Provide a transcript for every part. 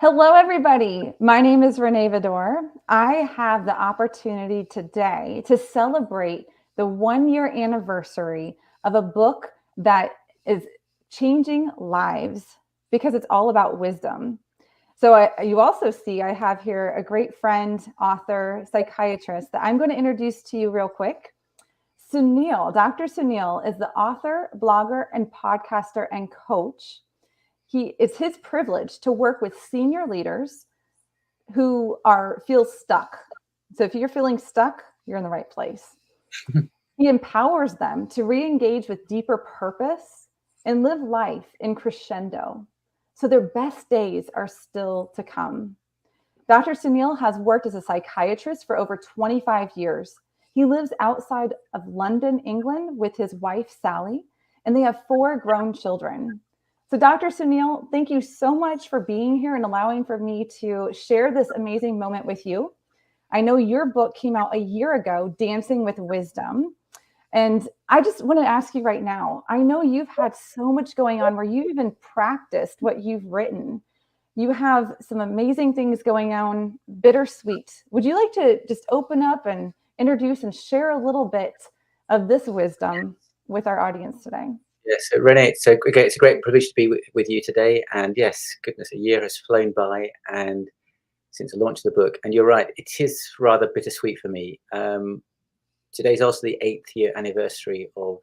Hello, everybody. My name is Renee Vidor. I have the opportunity today to celebrate the 1 year anniversary of a book that is changing lives because it's all about wisdom. So you also see I have here a great friend, author, psychiatrist that I'm going to introduce to you real quick. Sunil, Dr. Sunil is the author, blogger, and podcaster and coach. It's his privilege to work with senior leaders who feel stuck. So if you're feeling stuck, you're in the right place. He empowers them to re-engage with deeper purpose and live life in crescendo. So their best days are still to come. Dr. Sunil has worked as a psychiatrist for over 25 years. He lives outside of London, England with his wife, Sally, and they have 4 grown children. So Dr. Sunil, thank you so much for being here and allowing for me to share this amazing moment with you. I know your book came out a year ago, Dancing with Wisdom. And I just want to ask you right now, I know you've had so much going on where you even practiced what you've written. You have some amazing things going on, bittersweet. Would you like to just open up and introduce and share a little bit of this wisdom with our audience today? Yes, so Renee, it's a great privilege to be with you today. And yes, goodness, a year has flown by, and since the launch of the book. And you're right, it is rather bittersweet for me. Today's also the 8th year anniversary of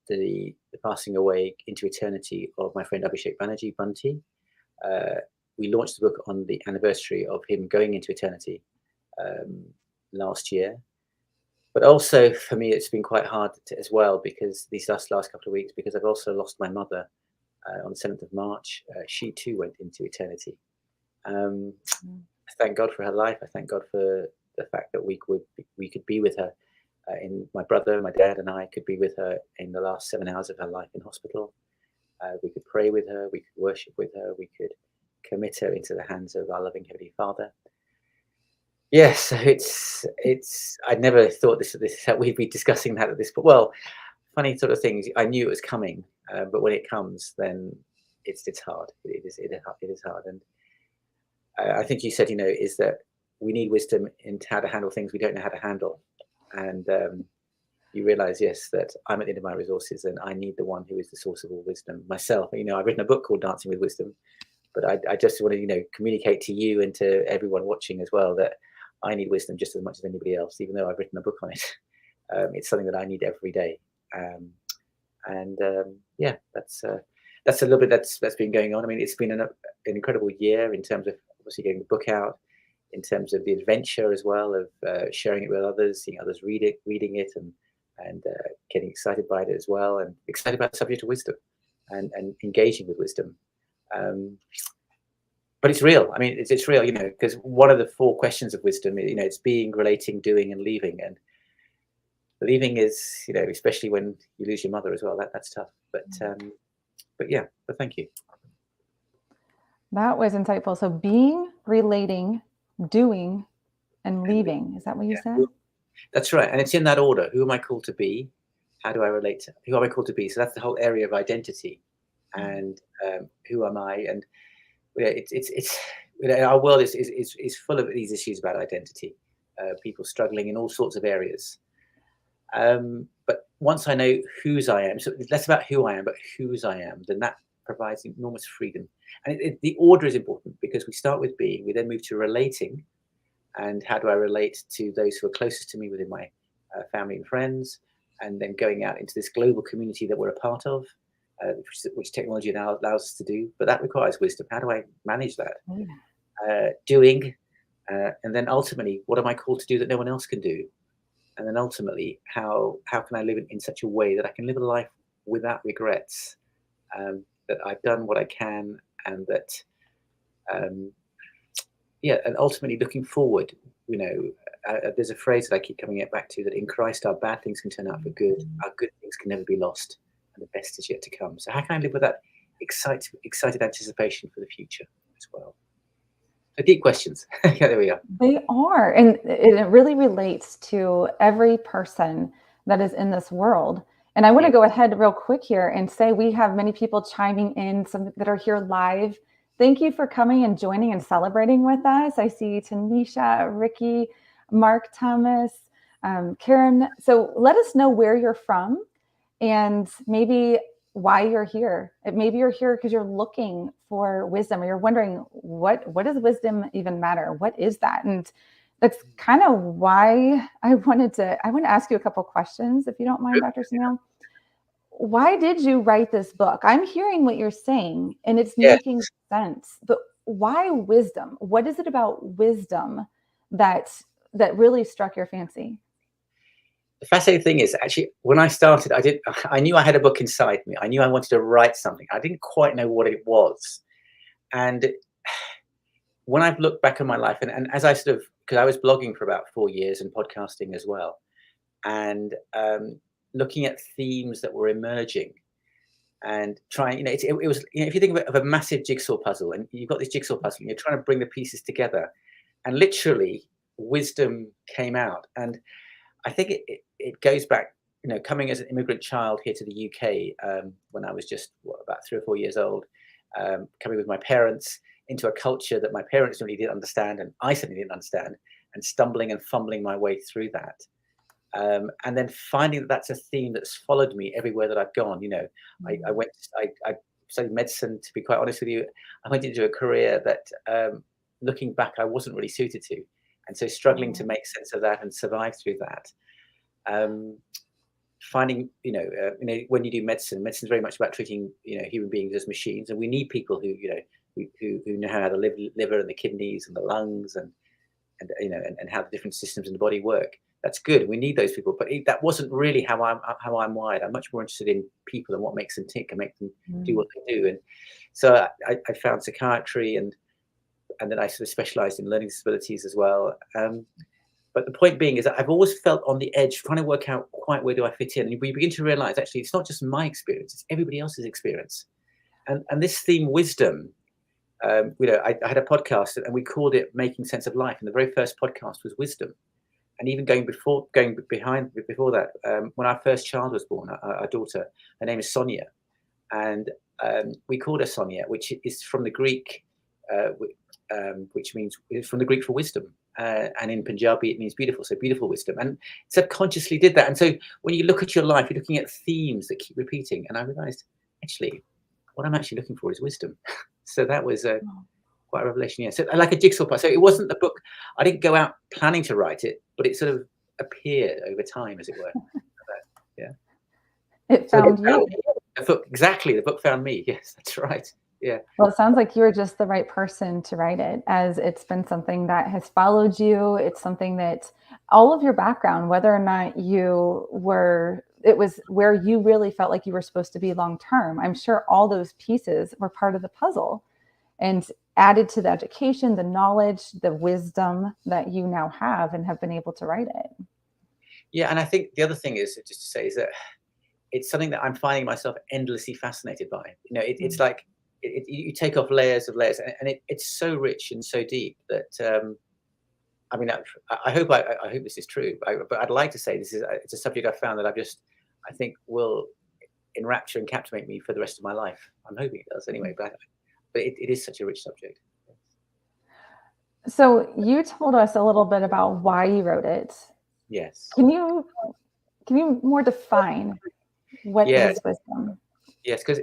the passing away into eternity of my friend Abhishek Banerjee, Bunty. We launched the book on the anniversary of him going into eternity last year. But also for me, it's been quite hard as well, because these last couple of weeks, because I've also lost my mother on the 7th of March. She too went into eternity. I thank God for her life. I thank God for the fact that we could be with her. In my brother, my dad, and I could be with her in the last 7 hours of her life in hospital. We could pray with her. We could worship with her. We could commit her into the hands of our loving Heavenly Father. Yes, it's. I never thought this that we'd be discussing that at this point. Well, funny sort of things. I knew it was coming, but when it comes, then it's hard. It is hard, and I think you said, is that we need wisdom in how to handle things we don't know how to handle, and you realize, yes, that I'm at the end of my resources, and I need the one who is the source of all wisdom myself. I've written a book called Dancing with Wisdom, but I just want to communicate to you and to everyone watching as well that I need wisdom just as much as anybody else, even though I've written a book on it. It's something that I need every day. Yeah, that's a little bit that's been going on. I mean, it's been an incredible year in terms of obviously getting the book out, in terms of the adventure as well of sharing it with others, seeing others reading it, and getting excited by it as well, and excited about the subject of wisdom and engaging with wisdom. But it's real. I mean, it's real, because one of the 4 questions of wisdom, it's being, relating, doing, and leaving. And leaving is, especially when you lose your mother as well, that's tough. But yeah, but thank you. That was insightful. So being, relating, doing, and leaving. Is that what you said? That's right. And it's in that order. Who am I called to be? How do I relate to? Who am I called to be? So that's the whole area of identity. And who am I? And it's our world is full of these issues about identity. People struggling in all sorts of areas. But once I know whose I am, so it's less about who I am, but whose I am, then that provides enormous freedom. And the order is important, because we start with being, we then move to relating, and how do I relate to those who are closest to me within my family and friends, and then going out into this global community that we're a part of. Which technology now allows us to do, but that requires wisdom. How do I manage that? Doing, and then ultimately, what am I called to do that no one else can do? And then ultimately, how can I live in such a way that I can live a life without regrets? That I've done what I can, and that, and ultimately looking forward. There's a phrase that I keep coming back to, that in Christ our bad things can turn out for good, our good things can never be lost, and the best is yet to come. So how can I live with that excited anticipation for the future as well? So deep questions. Yeah, there we are. They are. And it really relates to every person that is in this world. And I want to go ahead real quick here and say we have many people chiming in, some that are here live. Thank you for coming and joining and celebrating with us. I see Tanisha, Ricky, Mark Thomas, Karen. So let us know where you're from and maybe why you're here. Maybe you're here because you're looking for wisdom, or you're wondering what does wisdom even matter? What is that? And that's kind of why I want to ask you a couple questions, if you don't mind, Dr. Sunil. Why did you write this book? I'm hearing what you're saying and it's making sense, but why wisdom? What is it about wisdom that really struck your fancy? The fascinating thing is, actually, when I started, I knew I had a book inside me. I knew I wanted to write something. I didn't quite know what it was. And when I've looked back on my life, and as I sort of, because I was blogging for about 4 years and podcasting as well, and looking at themes that were emerging and trying, it was, if you think of a massive jigsaw puzzle, and you've got this jigsaw puzzle and you're trying to bring the pieces together, and literally wisdom came out. And I think it goes back, coming as an immigrant child here to the UK, when I was just about 3 or 4 years old, coming with my parents into a culture that my parents really didn't understand, and I certainly didn't understand, and stumbling and fumbling my way through that. And then finding that that's a theme that's followed me everywhere that I've gone. I studied medicine, to be quite honest with you. I went into a career that, looking back, I wasn't really suited to. And so struggling to make sense of that and survive through that. Finding, when you do medicine is very much about treating, human beings as machines. And we need people who know how the liver and the kidneys and the lungs and how the different systems in the body work. That's good. We need those people, but that wasn't really how I'm wired. I'm much more interested in people and what makes them tick and make them do what they do. And so I found psychiatry, and then I sort of specialized in learning disabilities as well. But the point being is that I've always felt on the edge, trying to work out quite where do I fit in. And we begin to realize, actually, it's not just my experience, it's everybody else's experience. And this theme, wisdom, I had a podcast and we called it Making Sense of Life. And the very first podcast was wisdom. And even going before that, when our first child was born, our daughter, her name is Sonia. And we called her Sonia, which is from the Greek, which means from the Greek for wisdom. And in Punjabi, it means beautiful. So beautiful wisdom. And subconsciously did that. And so when you look at your life, you're looking at themes that keep repeating. And I realized, actually, what I'm actually looking for is wisdom. So that was quite a revelation. Yeah. So like a jigsaw puzzle. So it wasn't the book. I didn't go out planning to write it, but it sort of appeared over time, as it were. Yeah. It found you. Exactly. The book found me. Yes, that's right. Yeah. Well, it sounds like you were just the right person to write it, as it's been something that has followed you. It's something that all of your background, whether or not it was where you really felt like you were supposed to be long term. I'm sure all those pieces were part of the puzzle and added to the education, the knowledge, the wisdom that you now have and have been able to write it. Yeah. And I think the other thing is, just to say, is that it's something that I'm finding myself endlessly fascinated by. It's like, you take off layers of layers, and it's so rich and so deep that I mean, I hope this is true, but I'd like to say it's a subject I've found that I think will enrapture and captivate me for the rest of my life. I'm hoping it does anyway, but it is such a rich subject. So you told us a little bit about why you wrote it. Yes. Can you more define what is wisdom? Yes, because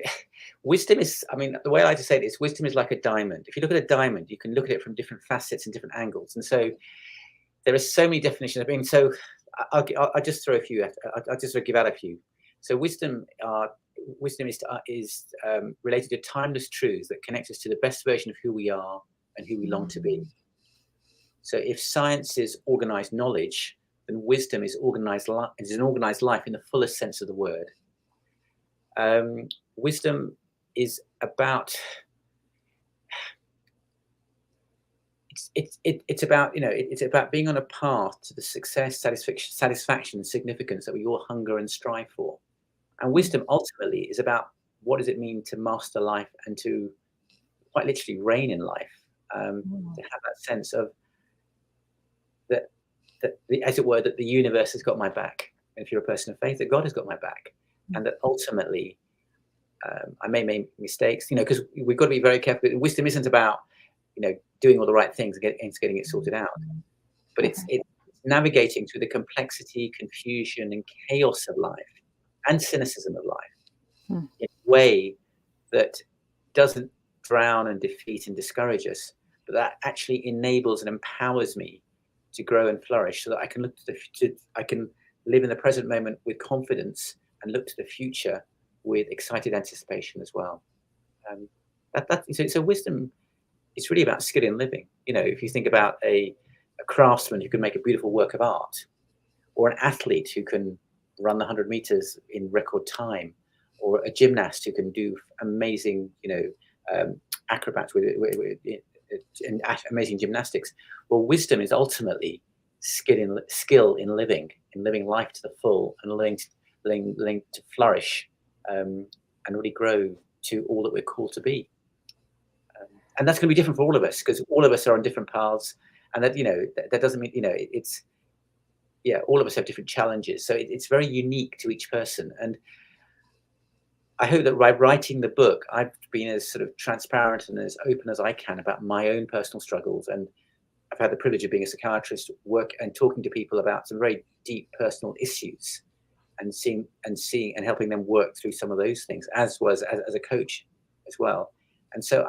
wisdom is, the way I like to say it is, wisdom is like a diamond. If you look at a diamond, you can look at it from different facets and different angles. And so there are so many definitions. So I'll just throw a few. I'll just give out a few. So wisdom is related to timeless truths that connect us to the best version of who we are and who we long to be. So if science is organized knowledge, then wisdom is an organized life in the fullest sense of the word. Wisdom is about it's about being on a path to the success, satisfaction, and significance that we all hunger and strive for. And wisdom ultimately is about what does it mean to master life and to quite literally reign in life. To have that sense of that as it were, that the universe has got my back. And if you're a person of faith, that God has got my back, and that ultimately I may make mistakes, because we've got to be very careful. Wisdom isn't about, doing all the right things and getting it sorted out, but Okay. it's navigating through the complexity, confusion, and chaos of life, and cynicism of life Hmm. in a way that doesn't drown and defeat and discourage us, but that actually enables and empowers me to grow and flourish, so that I can I can live in the present moment with confidence and look to the future with excited anticipation as well. Um, so wisdom is really about skill in living. If you think about a craftsman who can make a beautiful work of art, or an athlete who can run the 100 meters in record time, or a gymnast who can do amazing, acrobats and amazing gymnastics. Well, wisdom is ultimately skill in living life to the full, and learning to flourish, and really grow to all that we're called to be. And that's going to be different for all of us, because all of us are on different paths, and that doesn't mean it's all of us have different challenges, so it's very unique to each person. And I hope that by writing the book, I've been as sort of transparent and as open as I can about my own personal struggles. And I've had the privilege of being a psychiatrist, work and talking to people about some very deep personal issues, and seeing and helping them work through some of those things, as a coach as well. And so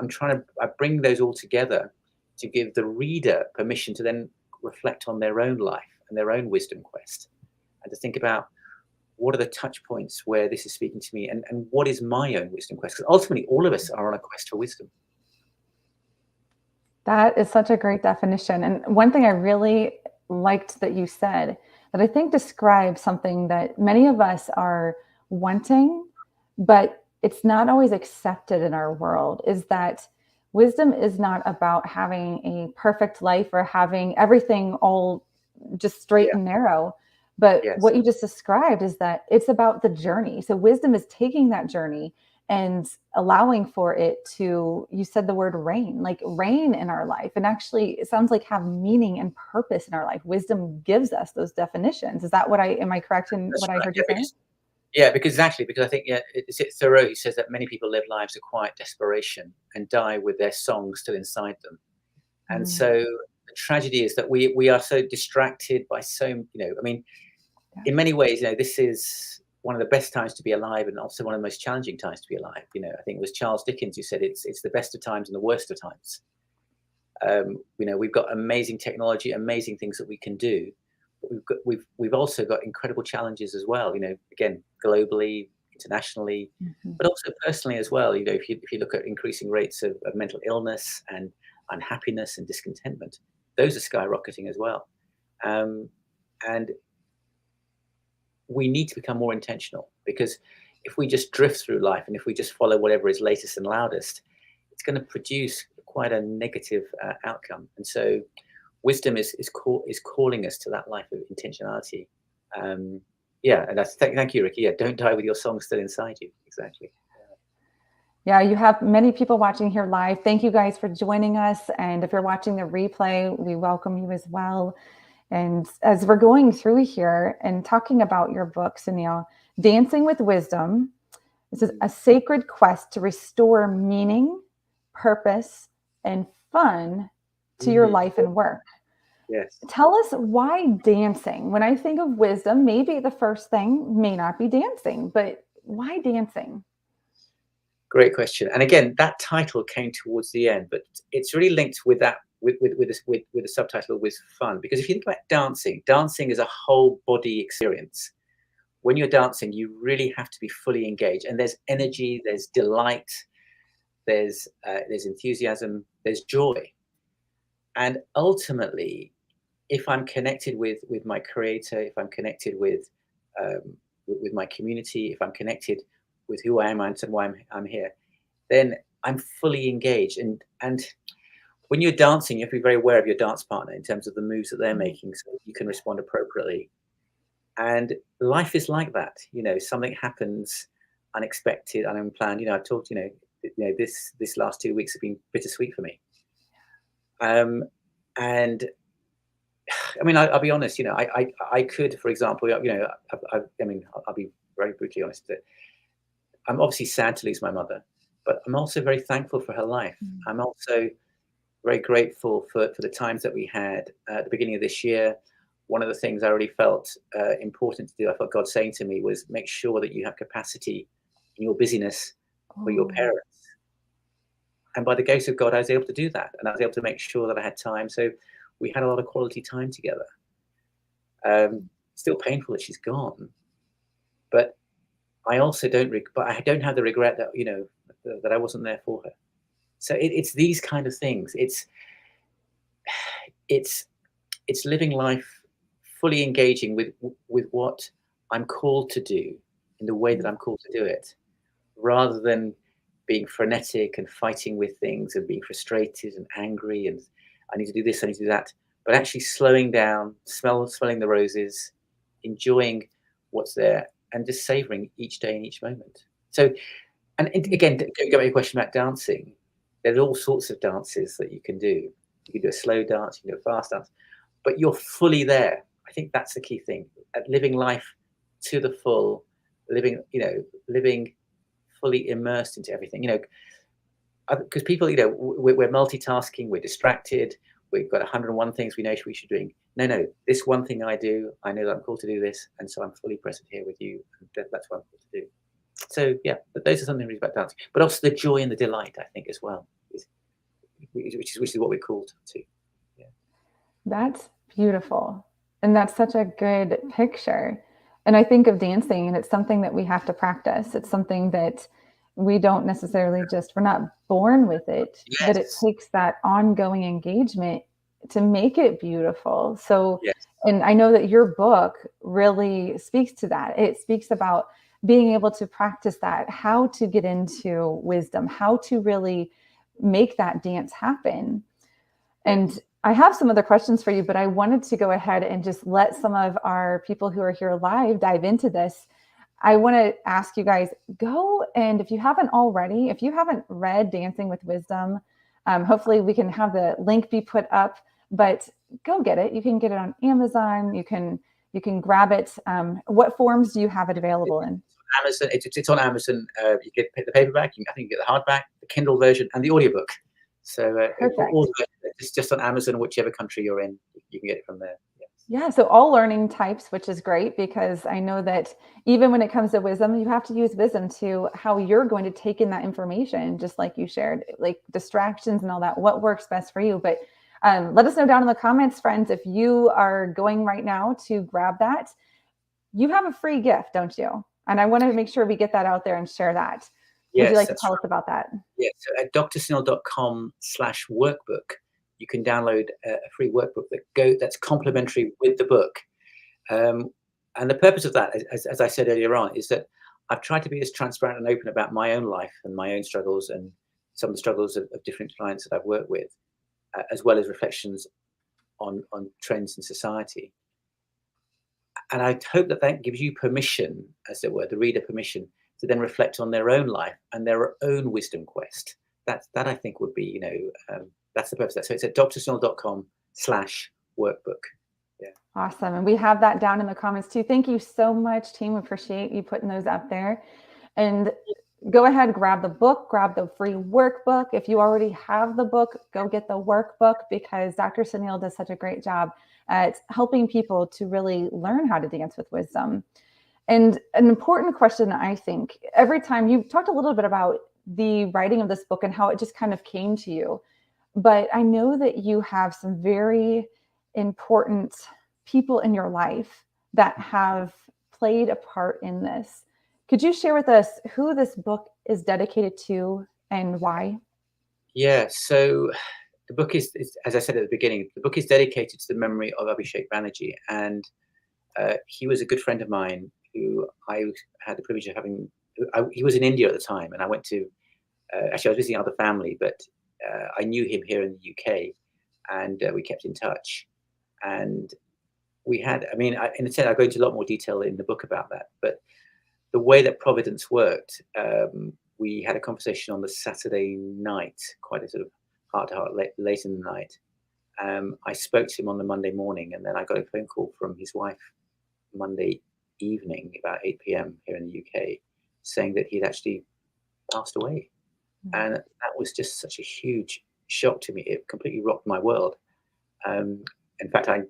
I bring those all together to give the reader permission to then reflect on their own life and their own wisdom quest, and to think about, what are the touch points where this is speaking to me, and what is my own wisdom quest? Because ultimately, all of us are on a quest for wisdom. That is such a great definition. And one thing I really liked that you said, that I think describes something that many of us are wanting, but it's not always accepted in our world, is that wisdom is not about having a perfect life or having everything all just straight Yeah. and narrow. But Yes. what you just described is that it's about the journey. So wisdom is taking that journey and allowing for it to, you said the word rain, like rain in our life. And actually, it sounds like have meaning and purpose in our life. Wisdom gives us those definitions. Is that am I correct in That's what I right. heard you say? Because I think, it's Thoreau who says that many people live lives of quiet desperation and die with their song still inside them. And Mm, so the tragedy is that we are so distracted by yeah. in many ways, this is one of the best times to be alive, and also one of the most challenging times to be alive. I think it was Charles Dickens who said it's the best of times and the worst of times. We've got amazing technology, amazing things that we can do, but we've also got incredible challenges as well. Again, globally, internationally, Mhm. but also personally as well. If you look at increasing rates of mental illness and unhappiness and discontentment, those are skyrocketing as well. And we need to become more intentional, because if we just drift through life, and if we just follow whatever is latest and loudest, it's going to produce quite a negative outcome. And so wisdom is calling us to that life of intentionality. And thank you, Ricky. Don't die with your song still inside you. Exactly. Yeah, you have many people watching here live. Thank you guys for joining us. And if you're watching the replay, we welcome you as well. And as we're going through here and talking about your book, Sunil, Dancing with Wisdom, this is a sacred quest to restore meaning, purpose, and fun to your life and work. Yes. Tell us, why dancing? When I think of wisdom, maybe the first thing may not be dancing, but why dancing? Great question. And again, that title came towards the end, but it's really linked with that, with the subtitle with fun. Because if you think about dancing is a whole body experience. When you're dancing, you really have to be fully engaged, and there's energy, there's delight, there's enthusiasm, there's joy. And ultimately, if I'm connected with my creator, if I'm connected with my community, if I'm connected with who I am and why I'm here, then I'm fully engaged. And when you're dancing, you have to be very aware of your dance partner in terms of the moves that they're making, so you can respond appropriately. And life is like that. Something happens unexpected, unplanned. I've talked, this last 2 weeks have been bittersweet for me. And I'll be honest, I could, for example, I'll be very brutally honest, that I'm obviously sad to lose my mother, but I'm also very thankful for her life. I'm also very grateful for the times that we had at the beginning of this year. One of the things I really felt important to do, I felt God saying to me, was make sure that you have capacity in your busyness for your parents. And by the grace of God, I was able to do that. And I was able to make sure that I had time. So we had a lot of quality time together. Still painful that she's gone. But I also but I don't have the regret that, that I wasn't there for her. So it's these kind of things. It's living life fully engaging with what I'm called to do in the way that I'm called to do it, rather than being frenetic and fighting with things and being frustrated and angry and I need to do this, I need to do that, but actually slowing down, smelling the roses, enjoying what's there, and just savoring each day and each moment. So, and again, going back to your question about dancing, there's all sorts of dances that you can do. You can do a slow dance, you can do a fast dance, but you're fully there. I think that's the key thing. At living life to the full, living fully immersed into everything. Because people, we're multitasking, we're distracted, we've got 101 things we know we should be doing. No, this one thing I do, I know that I'm called to do this, and so I'm fully present here with you, and that's what I'm called to do. So yeah, but those are something really about dancing, but also the joy and the delight, I think, as well, which is what we're called to. Yeah. That's beautiful. And that's such a good picture. And I think of dancing, and it's something that we have to practice. It's something that we don't necessarily we're not born with it, but it Yes. takes that ongoing engagement to make it beautiful. So, Yes. and I know that your book really speaks to that. It speaks about being able to practice that, how to get into wisdom, how to really make that dance happen. And I have some other questions for you, but I wanted to go ahead and just let some of our people who are here live dive into this. I want to ask you guys, go and if you haven't already, if you haven't read Dancing with Wisdom, hopefully we can have the link be put up, but go get it. You can get it on Amazon. You can grab it. What forms do you have it available in? Amazon. It's on Amazon. You get the paperback. I think you get the hardback, the Kindle version, and the audiobook. So it's just on Amazon, whichever country you're in, you can get it from there. Yes. Yeah, so all learning types, which is great because I know that even when it comes to wisdom, you have to use wisdom to how you're going to take in that information, just like you shared, like distractions and all that, what works best for you. But let us know down in the comments, friends, if you are going right now to grab that. You have a free gift, don't you? And I want to make sure we get that out there and share that. Would you like to tell us about that? Yes, so at drsunil.com/workbook, you can download a free workbook that's complementary with the book. And the purpose of that, as I said earlier on, is that I've tried to be as transparent and open about my own life and my own struggles and some of the struggles of different clients that I've worked with, as well as reflections on trends in society. And I hope that gives you permission, as it were, the reader permission to then reflect on their own life and their own wisdom quest. That I think would be, that's the purpose of that. So it's at drsunil.com/workbook. Yeah. Awesome. And we have that down in the comments too. Thank you so much, team. Appreciate you putting those up there. And go ahead, grab the book, grab the free workbook. If you already have the book, go get the workbook because Dr. Sunil does such a great job at helping people to really learn how to dance with wisdom. And an important question, I think, every time you talked a little bit about the writing of this book and how it just kind of came to you, but I know that you have some very important people in your life that have played a part in this. Could you share with us who this book is dedicated to and why? Yeah. So the book is, as I said at the beginning, the book is dedicated to the memory of Abhishek Banerjee. And he was a good friend of mine who I had the privilege of having. He was in India at the time, and I went to. Actually, I was visiting other family, but I knew him here in the UK, and we kept in touch. And we had, in a sense, I go into a lot more detail in the book about that. But the way that Providence worked, we had a conversation on the Saturday night, quite a sort of heart-to-heart, late in the night. I spoke to him on the Monday morning, and then I got a phone call from his wife Monday evening, about 8 p.m. here in the UK. saying that he'd actually passed away. And that was just such a huge shock to me. It completely rocked my world. In fact, I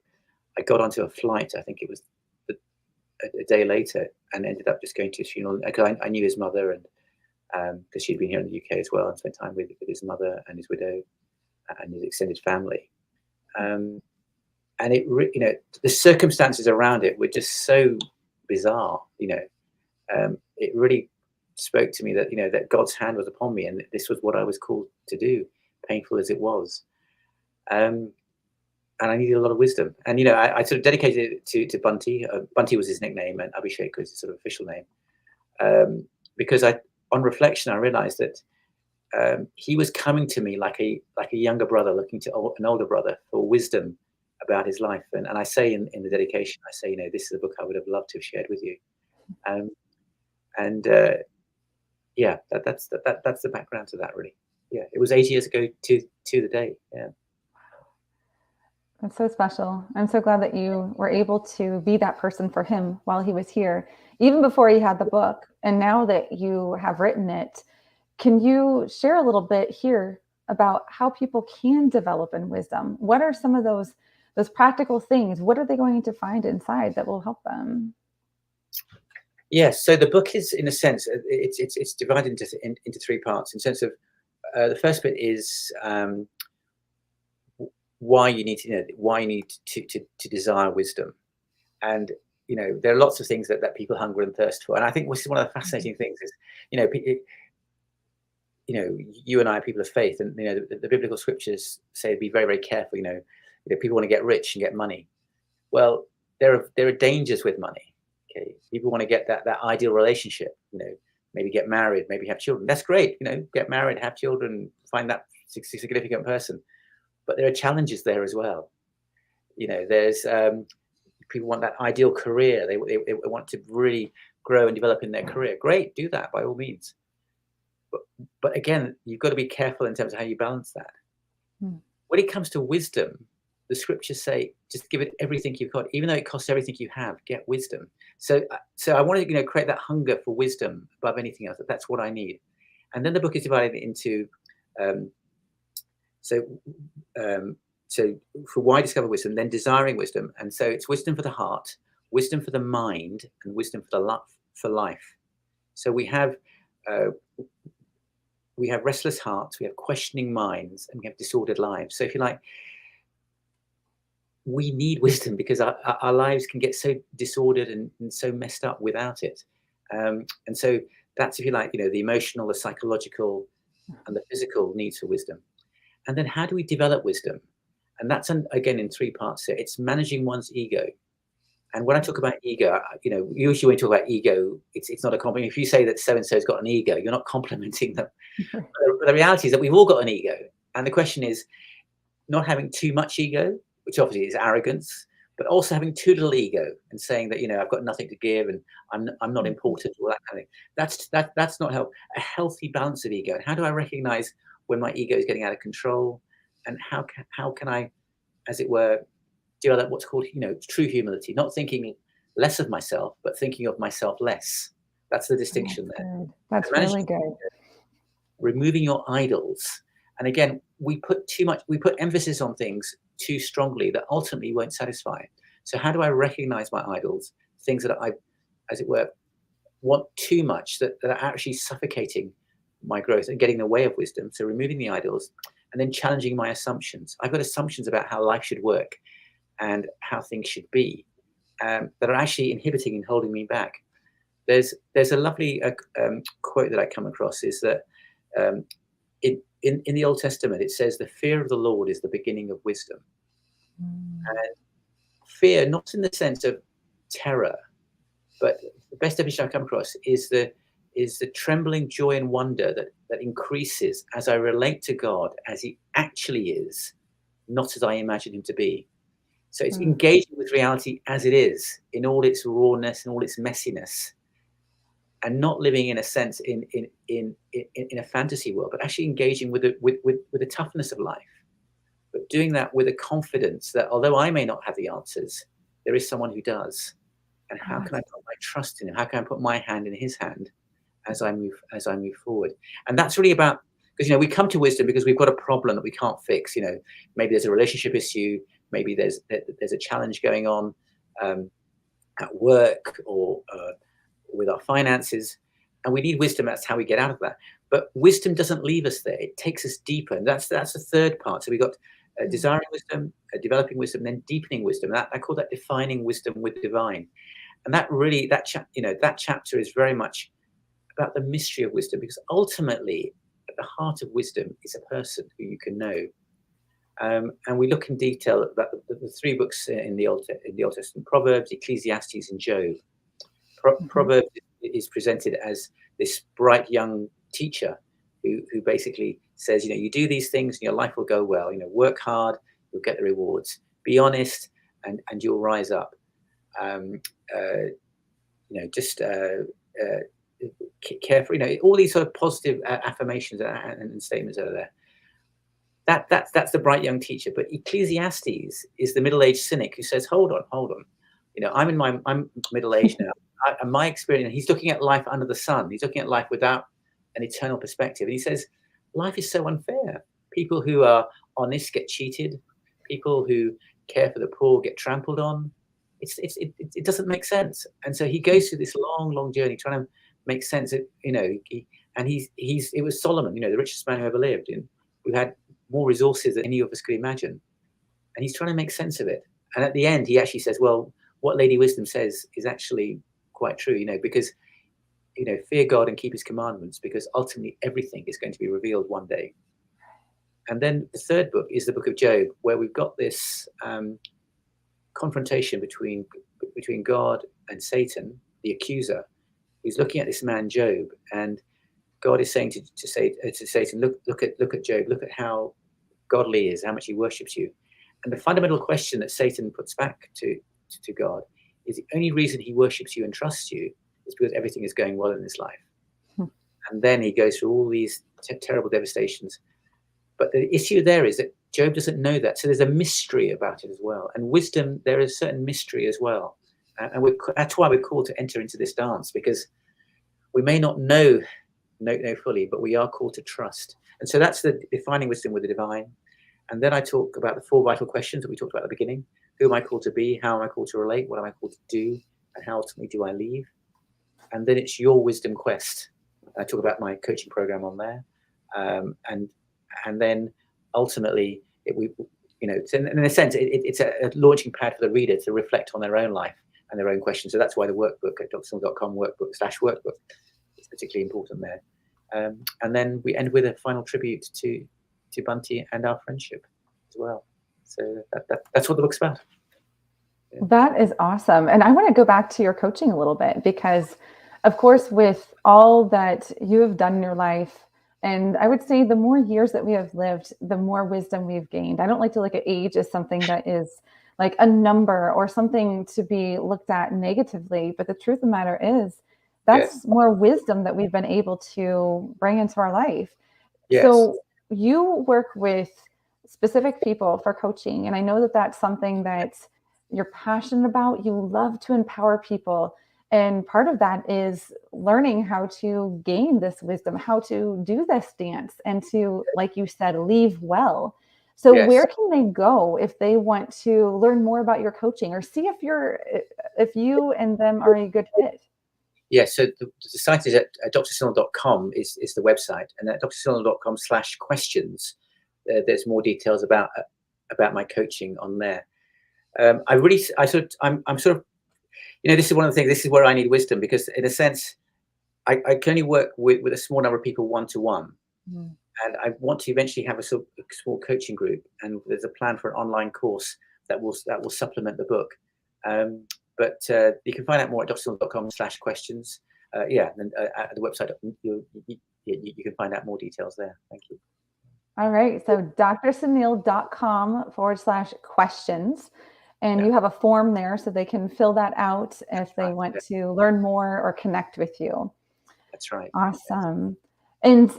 got onto a flight, I think it was a day later, and ended up just going to his funeral. I knew his mother, and because she'd been here in the UK as well, and spent time with his mother and his widow and his extended family. And it, the circumstances around it were just so bizarre. It really spoke to me that that God's hand was upon me, and that this was what I was called to do, painful as it was. And I needed a lot of wisdom. And I sort of dedicated it to Bunty. Bunty was his nickname, and Abhishek was his sort of official name. Because on reflection, I realized that he was coming to me like a younger brother looking to an older brother for wisdom about his life. And I say in the dedication, I say, this is a book I would have loved to have shared with you. Yeah, that's the background to that, really. Yeah, it was 8 years ago to the day. Yeah. That's so special. I'm so glad that you were able to be that person for him while he was here, even before he had the book. And now that you have written it, can you share a little bit here about how people can develop in wisdom? What are some of those practical things? What are they going to find inside that will help them? Yes. So the book is, in a sense, it's divided into three parts. In the sense of the first bit is why you need to desire wisdom, and there are lots of things that people hunger and thirst for. And I think this is one of the fascinating things is you and I are people of faith, and the biblical scriptures say be very, very careful. People want to get rich and get money. Well, there are dangers with money. Okay, people want to get that ideal relationship. Maybe get married, maybe have children. That's great. Get married, have children, find that significant person. But there are challenges there as well. There's people want that ideal career. They want to really grow and develop in their career. Great, do that by all means. But again, you've got to be careful in terms of how you balance that. When it comes to wisdom, the scriptures say, just give it everything you've got, even though it costs everything you have. Get wisdom. So I want to create that hunger for wisdom above anything else. That's what I need. And then the book is divided into so for why discover wisdom, then desiring wisdom. And so it's wisdom for the heart, wisdom for the mind, and wisdom for life. So we have restless hearts, we have questioning minds, and we have disordered lives. So if you like, we need wisdom because our lives can get so disordered and so messed up without it. And so that's, if you like, the emotional, the psychological, and the physical needs for wisdom. And then how do we develop wisdom? And that's, again, in three parts here. It's managing one's ego. And when I talk about ego, usually when you talk about ego, it's not a compliment. If you say that so-and-so's got an ego, you're not complimenting them. But the reality is that we've all got an ego. And the question is not having too much ego, which obviously is arrogance, but also having too little ego and saying that, I've got nothing to give and I'm not important, all that kind of thing. That's not help. A healthy balance of ego. And how do I recognize when my ego is getting out of control? And how can I, as it were, develop what's called, true humility, not thinking less of myself, but thinking of myself less. That's the distinction there. That's really good. Removing your idols. And again, we put emphasis on things too strongly that ultimately won't satisfy. So how do I recognize my idols, things that I, as it were, want too much, that are actually suffocating my growth and getting in the way of wisdom? So removing the idols and then challenging my assumptions. I've got assumptions about how life should work and how things should be that are actually inhibiting and holding me back. There's a lovely quote that I come across is that in the Old Testament, it says, the fear of the Lord is the beginning of wisdom. And fear, not in the sense of terror, but the best definition I've come across is the trembling joy and wonder that increases as I relate to God as he actually is, not as I imagine him to be. So it's engaging with reality as it is, in all its rawness and all its messiness, and not living in a sense in a fantasy world, but actually engaging with the toughness of life, but doing that with a confidence that although I may not have the answers, there is someone who does. And how can I put my trust in him? How can I put my hand in his hand as I move forward. And that's really about, because we come to wisdom because we've got a problem that we can't fix. Maybe there's a relationship issue, maybe there's a challenge going on at work or with our finances, and we need wisdom. That's how we get out of that. But wisdom doesn't leave us there; it takes us deeper, and that's the third part. So we got desiring wisdom, developing wisdom, then deepening wisdom. I call that defining wisdom with divine. And that really, that chapter is very much about the mystery of wisdom, because ultimately, at the heart of wisdom is a person who you can know. And we look in detail about the three books in the Old Testament: Proverbs, Ecclesiastes, and Job. Proverbs is presented as this bright young teacher who basically says, you do these things and your life will go well. Work hard, you'll get the rewards. Be honest, and you'll rise up. Just careful. All these sort of positive affirmations and statements that are there. That's the bright young teacher. But Ecclesiastes is the middle-aged cynic who says, hold on. I'm middle-aged now. And my experience, he's looking at life under the sun. He's looking at life without an eternal perspective. And he says, life is so unfair. People who are honest get cheated. People who care for the poor get trampled on. It doesn't make sense. And so he goes through this long journey trying to make sense of, it was Solomon, the richest man who ever lived, and who had more resources than any of us could imagine. And he's trying to make sense of it. And at the end, he actually says, well, what Lady Wisdom says is actually quite true, because, fear God and keep his commandments, because ultimately everything is going to be revealed one day. And then the third book is the book of Job, where we've got this confrontation between God and Satan, the accuser, who's looking at this man Job, and God is saying to Satan, look at Job, look at how godly he is, how much he worships you. And the fundamental question that Satan puts back to God is, the only reason he worships you and trusts you is because everything is going well in his life. And then he goes through all these terrible devastations. But the issue there is that Job doesn't know that. So there's a mystery about it as well. And wisdom, there is a certain mystery as well. And that's why we're called to enter into this dance, because we may not know fully, but we are called to trust. And so that's the defining wisdom with the divine. And then I talk about the 4 vital questions that we talked about at the beginning. Who am I called to be? How am I called to relate? What am I called to do? And how ultimately do I leave? And then it's your wisdom quest. I talk about my coaching program on there. And then ultimately, in a sense, it's a launching pad for the reader to reflect on their own life and their own questions. So that's why the workbook at drsunil.com workbook is particularly important there. And then we end with a final tribute to Bunty and our friendship as well. So that's what the book's about. Yeah. That is awesome. And I want to go back to your coaching a little bit, because of course, with all that you have done in your life, and I would say the more years that we have lived, the more wisdom we've gained. I don't like to look at age as something that is like a number or something to be looked at negatively. But the truth of the matter is, that's more wisdom that we've been able to bring into our life. Yes. So you work with specific people for coaching. And I know that that's something that you're passionate about. You love to empower people. And part of that is learning how to gain this wisdom, how to do this dance, and to, like you said, leave well. So where can they go if they want to learn more about your coaching, or see if you and them are a good fit? Yes, so the site is at drsunil.com is the website, and at drsunil.com/questions, there's more details about my coaching on there. I'm sort of, this is one of the things. This is where I need wisdom, because in a sense, I can only work with a small number of people one-to-one, and I want to eventually have a small coaching group. And there's a plan for an online course that will supplement the book. But you can find out more at drsunil.com/questions. And at the website, you can find out more details there. Thank you. All right. So drsunil.com/questions. And you have a form there so they can fill that out if they want to learn more or connect with you. That's right. Awesome. And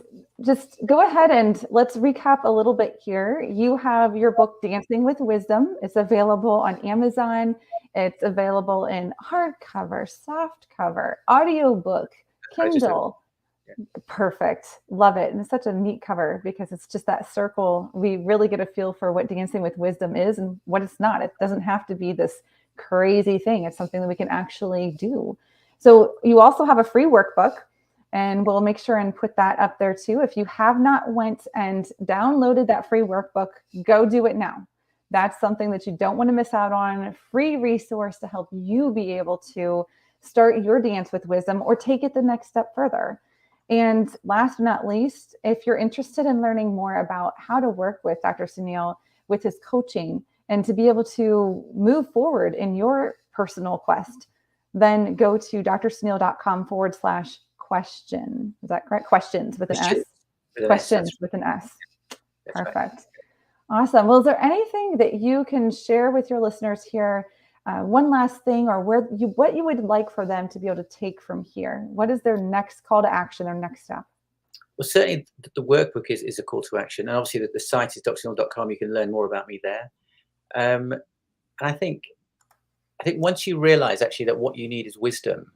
just go ahead and let's recap a little bit here. You have your book, Dancing with Wisdom. It's available on Amazon. It's available in hardcover, softcover, audiobook, Kindle. Perfect. Love it. And it's such a neat cover because it's just that circle. We really get a feel for what dancing with wisdom is and what it's not. It doesn't have to be this crazy thing. It's something that we can actually do. So you also have a free workbook, and we'll make sure and put that up there too. If you have not went and downloaded that free workbook, go do it now. That's something that you don't want to miss out on. A free resource to help you be able to start your dance with wisdom or take it the next step further. And last but not least, if you're interested in learning more about how to work with Dr. Sunil with his coaching and to be able to move forward in your personal quest, then go to drsunil.com/question. Is that correct? Questions with an S. Questions with an S. Perfect. Right. Awesome. Well, is there anything that you can share with your listeners here? One last thing, or what you would like for them to be able to take from here? What is their next call to action or next step? Well, certainly the workbook is a call to action. And obviously the site is drsunil.com. You can learn more about me there. And I think once you realize actually that what you need is wisdom,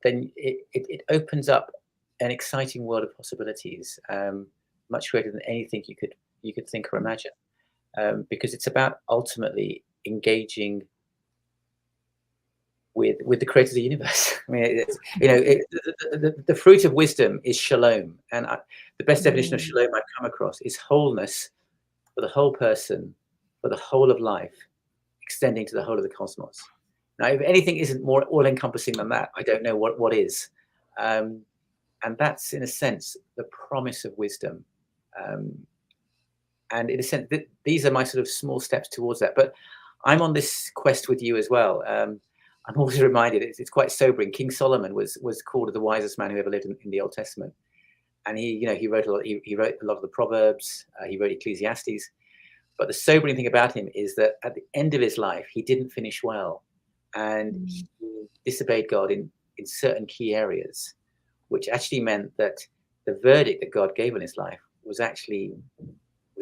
then it opens up an exciting world of possibilities, much greater than anything you could think or imagine. Because it's about ultimately engaging with the creator of the universe. I mean, the fruit of wisdom is shalom, and the best definition of shalom I've come across is wholeness for the whole person, for the whole of life, extending to the whole of the cosmos. Now, if anything isn't more all-encompassing than that, I don't know what is. And that's, in a sense, the promise of wisdom. And in a sense, these are my sort of small steps towards that. But I'm on this quest with you as well. I'm always reminded, it's quite sobering. King Solomon was called the wisest man who ever lived in the Old Testament. And he wrote a lot. He wrote a lot of the Proverbs. He wrote Ecclesiastes. But the sobering thing about him is that at the end of his life, he didn't finish well. And he disobeyed God in certain key areas, which actually meant that the verdict that God gave on his life was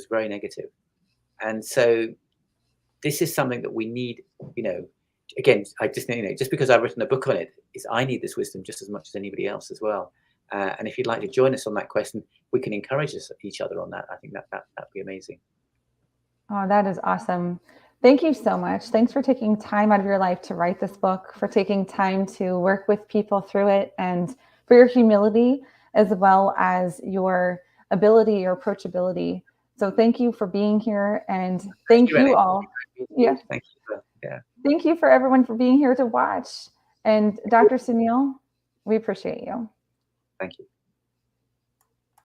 very negative. And so this is something that we need, again, I just, just because I've written a book on it, I need this wisdom just as much as anybody else as well. And if you'd like to join us on that question, we can encourage each other on that. I think that'd be amazing. Oh, that is awesome. Thank you so much. Thanks for taking time out of your life to write this book, for taking time to work with people through it, and for your humility as well as your ability, your approachability. So thank you for being here, and thank you all. Yeah. Thank you. Yeah. Thank you for everyone for being here to watch. And Dr. Sunil, we appreciate you. Thank you.